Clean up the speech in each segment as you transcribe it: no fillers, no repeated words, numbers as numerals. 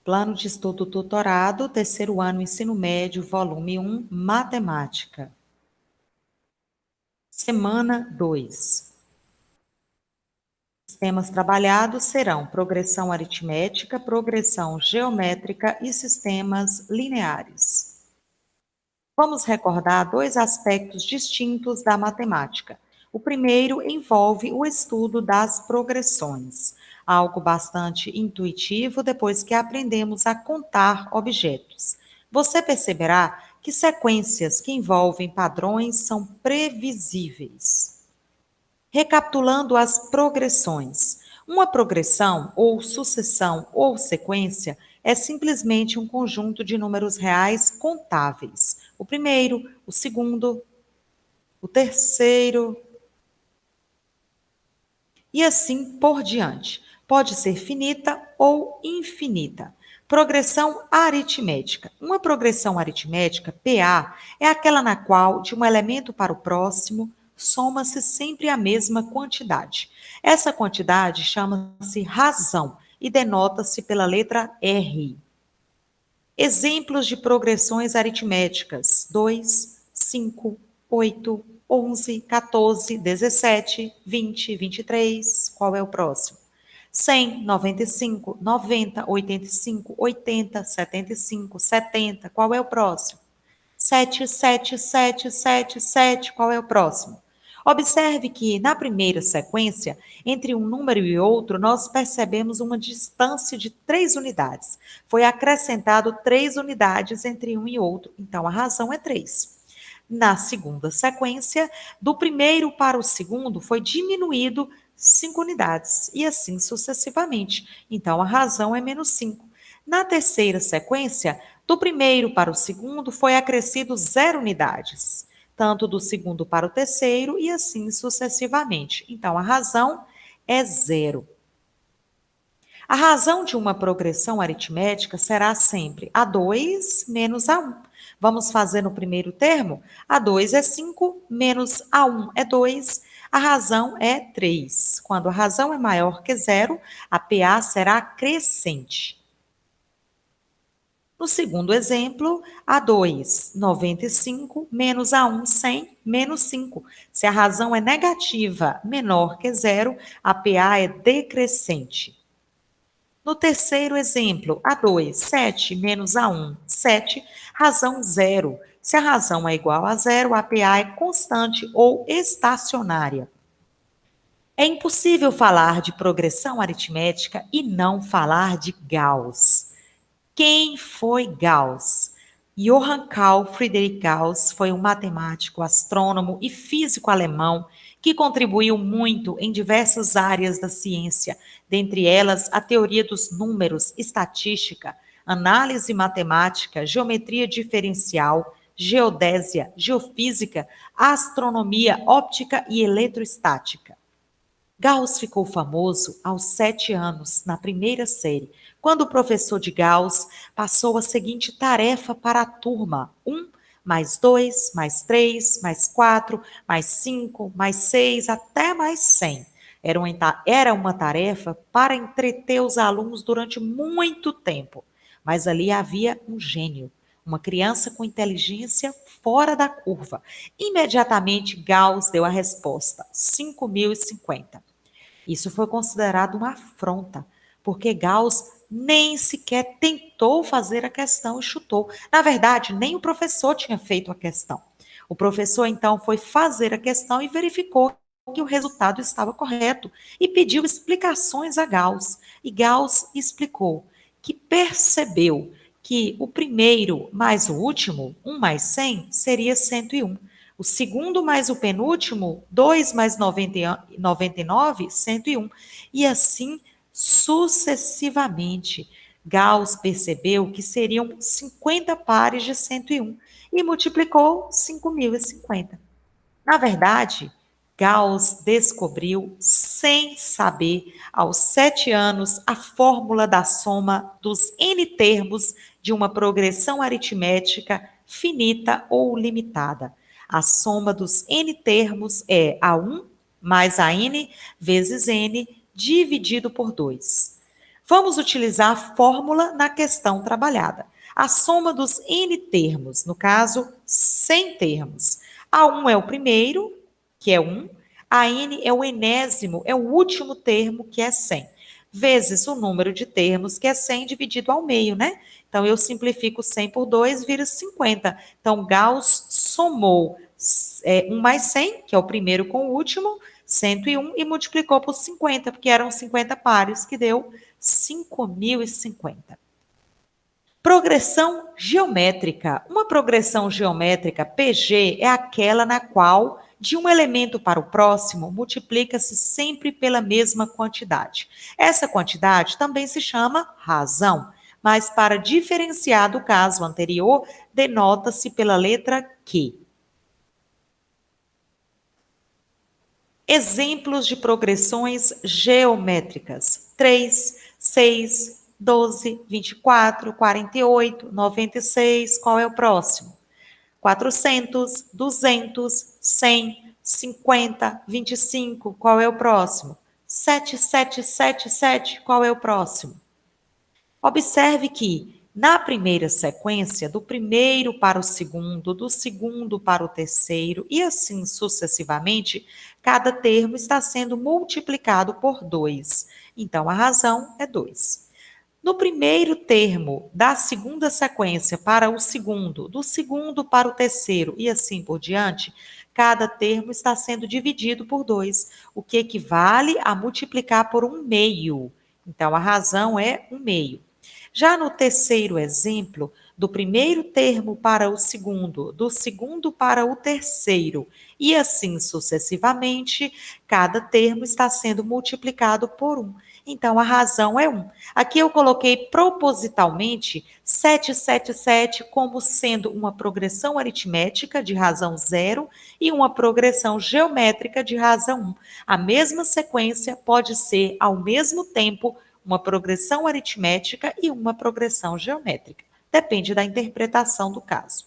Plano de estudo tutorado, terceiro ano, ensino médio, volume 1, matemática. Semana 2. Os temas trabalhados serão progressão aritmética, progressão geométrica e sistemas lineares. Vamos recordar dois aspectos distintos da matemática. O primeiro envolve o estudo das progressões, algo bastante intuitivo depois que aprendemos a contar objetos. Você perceberá que sequências que envolvem padrões são previsíveis. Recapitulando as progressões. Uma progressão, ou sucessão, ou sequência, é simplesmente um conjunto de números reais contáveis. O primeiro, o segundo, o terceiro, e assim por diante. Pode ser finita ou infinita. Progressão aritmética. Uma progressão aritmética, PA, é aquela na qual, de um elemento para o próximo, soma-se sempre a mesma quantidade. Essa quantidade chama-se razão e denota-se pela letra R. Exemplos de progressões aritméticas: 2, 5, 8, 11, 14, 17, 20, 23. Qual é o próximo? 100, 95, 90, 85, 80, 75, 70. Qual é o próximo? 7, 7, 7, 7, 7. Qual é o próximo? Observe que, na primeira sequência, entre um número e outro, nós percebemos uma distância de 3 unidades. Foi acrescentado 3 unidades entre um e outro, então a razão é 3. Na segunda sequência, do primeiro para o segundo, foi diminuído 5 unidades, e assim sucessivamente. Então a razão é menos 5. Na terceira sequência, do primeiro para o segundo, foi acrescido 0 unidades, tanto do segundo para o terceiro e assim sucessivamente. Então, a razão é 0. A razão de uma progressão aritmética será sempre A2 menos A1. Vamos fazer no primeiro termo? A2 é 5, menos A1 é 2, a razão é 3. Quando a razão é maior que 0, a PA será crescente. No segundo exemplo, A2, 95, menos A1, 100, menos 5. Se a razão é negativa, menor que zero, a PA é decrescente. No terceiro exemplo, A2, 7, menos A1, 7, razão zero. Se a razão é igual a zero, a PA é constante ou estacionária. É impossível falar de progressão aritmética e não falar de Gauss. Quem foi Gauss? Johann Carl Friedrich Gauss foi um matemático, astrônomo e físico alemão que contribuiu muito em diversas áreas da ciência, dentre elas a teoria dos números, estatística, análise matemática, geometria diferencial, geodésia, geofísica, astronomia óptica e eletrostática. Gauss ficou famoso aos 7 anos, na primeira série, quando o professor de Gauss passou a seguinte tarefa para a turma: 1 mais 2 mais 3 mais 4 mais 5 mais 6 até mais 100. Era uma tarefa para entreter os alunos durante muito tempo, mas ali havia um gênio, uma criança com inteligência fora da curva. Imediatamente, Gauss deu a resposta: 5.050. Isso foi considerado uma afronta, porque Gauss nem sequer tentou fazer a questão e chutou. Na verdade, nem o professor tinha feito a questão. O professor então foi fazer a questão e verificou que o resultado estava correto e pediu explicações a Gauss. E Gauss explicou que percebeu que o primeiro mais o último, 1 mais 100, seria 101. O segundo mais o penúltimo, 2 mais 99, 101. E assim sucessivamente. Gauss percebeu que seriam 50 pares de 101 e multiplicou 5.050. Na verdade, Gauss descobriu, sem saber, aos 7 anos, a fórmula da soma dos n termos de uma progressão aritmética finita ou limitada. A soma dos n termos é A1 mais a n vezes n dividido por 2. Vamos utilizar a fórmula na questão trabalhada. A soma dos n termos, no caso, 100 termos. A 1 é o primeiro, que é 1. A n é o enésimo, é o último termo, que é 100. Vezes o número de termos, que é 100, dividido ao meio, né? Então, eu simplifico 100 por 2, vira 50. Então, Gauss somou 1 mais 100, que é o primeiro com o último, 101, e multiplicou por 50, porque eram 50 pares, que deu 5.050. Progressão geométrica. Uma progressão geométrica PG é aquela na qual, de um elemento para o próximo, multiplica-se sempre pela mesma quantidade. Essa quantidade também se chama razão, mas para diferenciar do caso anterior, denota-se pela letra Q. Exemplos de progressões geométricas: 3, 6, 12, 24, 48, 96. Qual é o próximo? 400, 200, 100, 50, 25. Qual é o próximo? 7777. Qual é o próximo? Observe que, na primeira sequência, do primeiro para o segundo, do segundo para o terceiro, e assim sucessivamente, cada termo está sendo multiplicado por 2. Então, a razão é 2. No primeiro termo da segunda sequência para o segundo, do segundo para o terceiro e assim por diante, cada termo está sendo dividido por 2, o que equivale a multiplicar por 1/2. Então, a razão é 1/2. Já no terceiro exemplo, do primeiro termo para o segundo, do segundo para o terceiro, e assim sucessivamente, cada termo está sendo multiplicado por 1. Então, a razão é 1. Aqui eu coloquei propositalmente 777 como sendo uma progressão aritmética de razão 0 e uma progressão geométrica de razão 1. A mesma sequência pode ser, ao mesmo tempo, uma progressão aritmética e uma progressão geométrica. Depende da interpretação do caso.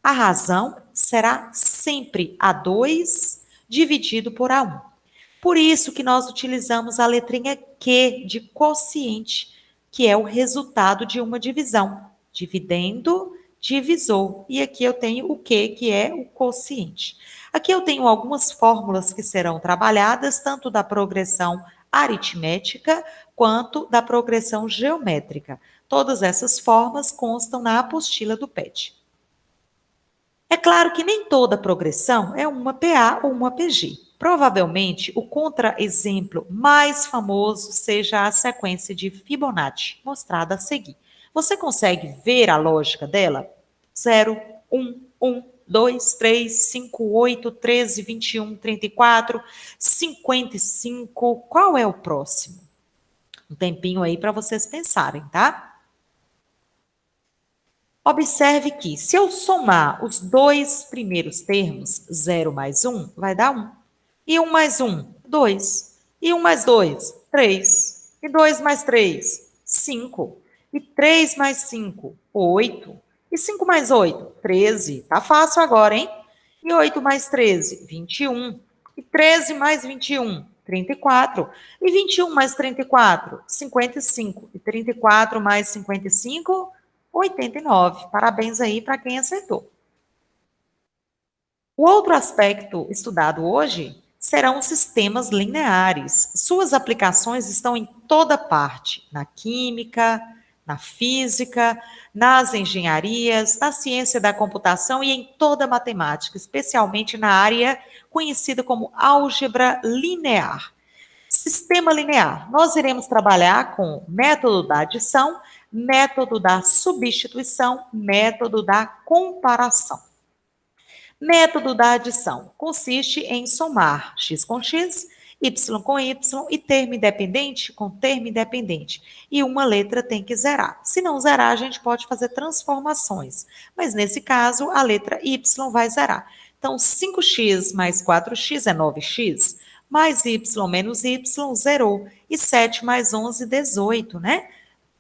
A razão será sempre A2 dividido por A1. Por isso que nós utilizamos a letrinha Q de quociente, que é o resultado de uma divisão. Dividendo, divisor. E aqui eu tenho o Q, que é o quociente. Aqui eu tenho algumas fórmulas que serão trabalhadas, tanto da progressão aritmética quanto da progressão geométrica. Todas essas formas constam na apostila do PET. É claro que nem toda progressão é uma PA ou uma PG. Provavelmente, o contra-exemplo mais famoso seja a sequência de Fibonacci, mostrada a seguir. Você consegue ver a lógica dela? 0, 1, 1, 2, 3, 5, 8, 13, 21, 34, 55. Qual é o próximo? Um tempinho aí para vocês pensarem, tá? Observe que, se eu somar os dois primeiros termos, 0 mais 1, vai dar 1. E 1 mais 1, 2. E 1 mais 2, 3. E 2 mais 3, 5. E 3 mais 5, 8. E 5 mais 8, 13. Tá fácil agora, hein? E 8 mais 13, 21. E 13 mais 21, 34. E 21 mais 34, 55. E 34 mais 55, 89. Parabéns aí para quem acertou. O outro aspecto estudado hoje serão os sistemas lineares. Suas aplicações estão em toda parte, na química, na física, nas engenharias, na ciência da computação e em toda a matemática, especialmente na área conhecida como álgebra linear. Sistema linear. Nós iremos trabalhar com método da adição, método da substituição, método da comparação. Método da adição consiste em somar x com x, y com y e termo independente com termo independente. E uma letra tem que zerar. Se não zerar, a gente pode fazer transformações. Mas nesse caso, a letra y vai zerar. Então, 5x mais 4x é 9x, mais y menos y zerou. E 7 mais 11, 18, né?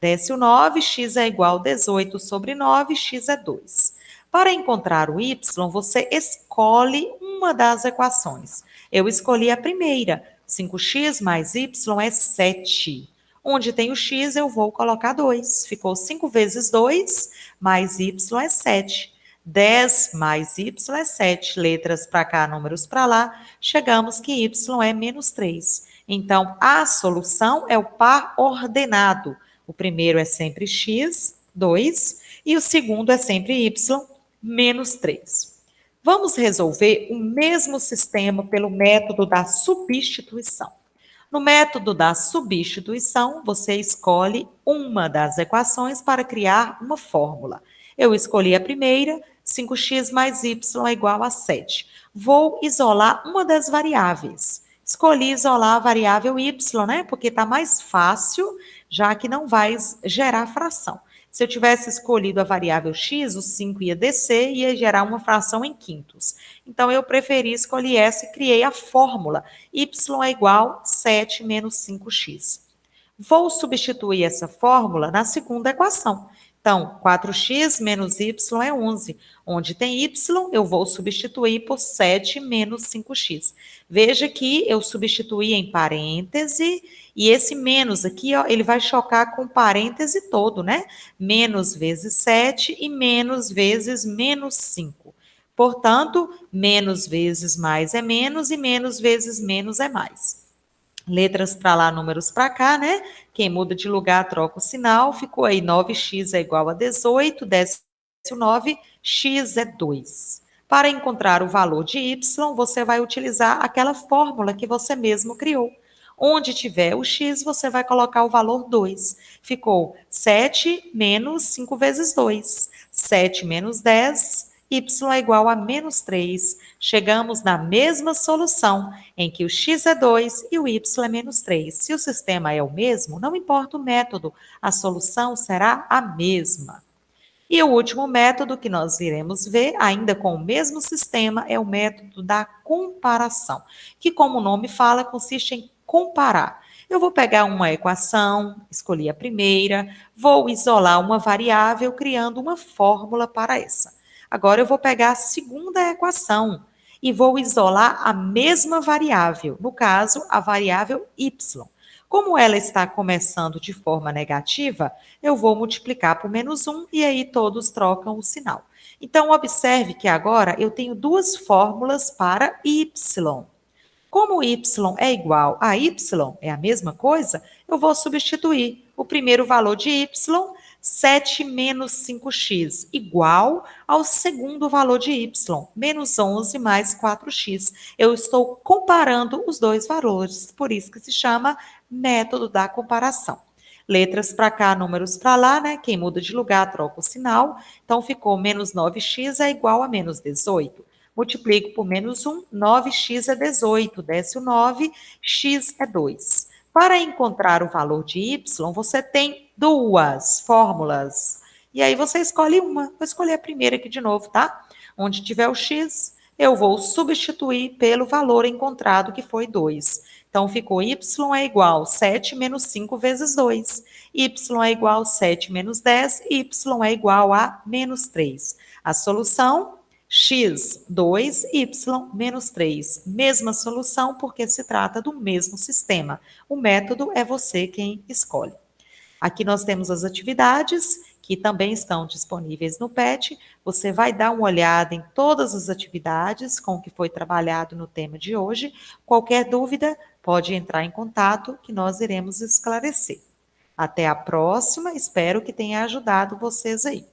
Desce o 9, x é igual a 18 sobre 9, x é 2. Para encontrar o y, você escolhe uma das equações. Eu escolhi a primeira. 5x mais y é 7. Onde tem o x, eu vou colocar 2. Ficou 5 vezes 2, mais y é 7. 10 mais y é 7. Letras para cá, números para lá. Chegamos que y é menos 3. Então, a solução é o par ordenado. O primeiro é sempre x, 2, e o segundo é sempre y, menos 3. Vamos resolver o mesmo sistema pelo método da substituição. No método da substituição, você escolhe uma das equações para criar uma fórmula. Eu escolhi a primeira, 5x mais y é igual a 7. Vou isolar uma das variáveis. Escolhi isolar a variável y, né? Porque está mais fácil, já que não vai gerar fração. Se eu tivesse escolhido a variável x, o 5 ia descer e ia gerar uma fração em quintos. Então, eu preferi escolher essa e criei a fórmula. Y é igual a 7 menos 5x. Vou substituir essa fórmula na segunda equação. Então, 4x menos y é 11. Onde tem y, eu vou substituir por 7 menos 5x. Veja que eu substituí em parêntese, e esse menos aqui, ó, ele vai chocar com parêntese todo, né? Menos vezes 7 e menos vezes menos 5. Portanto, menos vezes mais é menos e menos vezes menos é mais. Letras para lá, números para cá, né? Quem muda de lugar troca o sinal. Ficou aí 9x é igual a 18, desce o 9, x é 2. Para encontrar o valor de y, você vai utilizar aquela fórmula que você mesmo criou. Onde tiver o x, você vai colocar o valor 2. Ficou 7 menos 5 vezes 2. 7 menos 10, y é igual a menos 3. Chegamos na mesma solução, em que o x é 2 e o y é menos 3. Se o sistema é o mesmo, não importa o método, a solução será a mesma. E o último método que nós iremos ver, ainda com o mesmo sistema, é o método da comparação, que, como o nome fala, consiste em comparar. Eu vou pegar uma equação, escolhi a primeira, vou isolar uma variável, criando uma fórmula para essa. Agora eu vou pegar a segunda equação e vou isolar a mesma variável, no caso, a variável y. Como ela está começando de forma negativa, eu vou multiplicar por menos 1 e aí todos trocam o sinal. Então, observe que agora eu tenho duas fórmulas para y. Como y é igual a y, é a mesma coisa, eu vou substituir o primeiro valor de y, 7 menos 5x, igual ao segundo valor de y, menos 11 mais 4x. Eu estou comparando os dois valores, por isso que se chama método da comparação. Letras para cá, números para lá, né? Quem muda de lugar troca o sinal. Então, ficou menos 9x é igual a menos 18. Multiplico por menos 1, 9x é 18, desce o 9, x é 2. Para encontrar o valor de y, você tem duas fórmulas. E aí você escolhe uma. Vou escolher a primeira aqui de novo, tá? Onde tiver o x, eu vou substituir pelo valor encontrado, que foi 2. Então, ficou y é igual a 7 menos 5 vezes 2. Y é igual a 7 menos 10, y é igual a menos 3. A solução, x, 2, y, menos 3. Mesma solução, porque se trata do mesmo sistema. O método é você quem escolhe. Aqui nós temos as atividades, que também estão disponíveis no PET. Você vai dar uma olhada em todas as atividades com o que foi trabalhado no tema de hoje. Qualquer dúvida, pode entrar em contato, que nós iremos esclarecer. Até a próxima, espero que tenha ajudado vocês aí.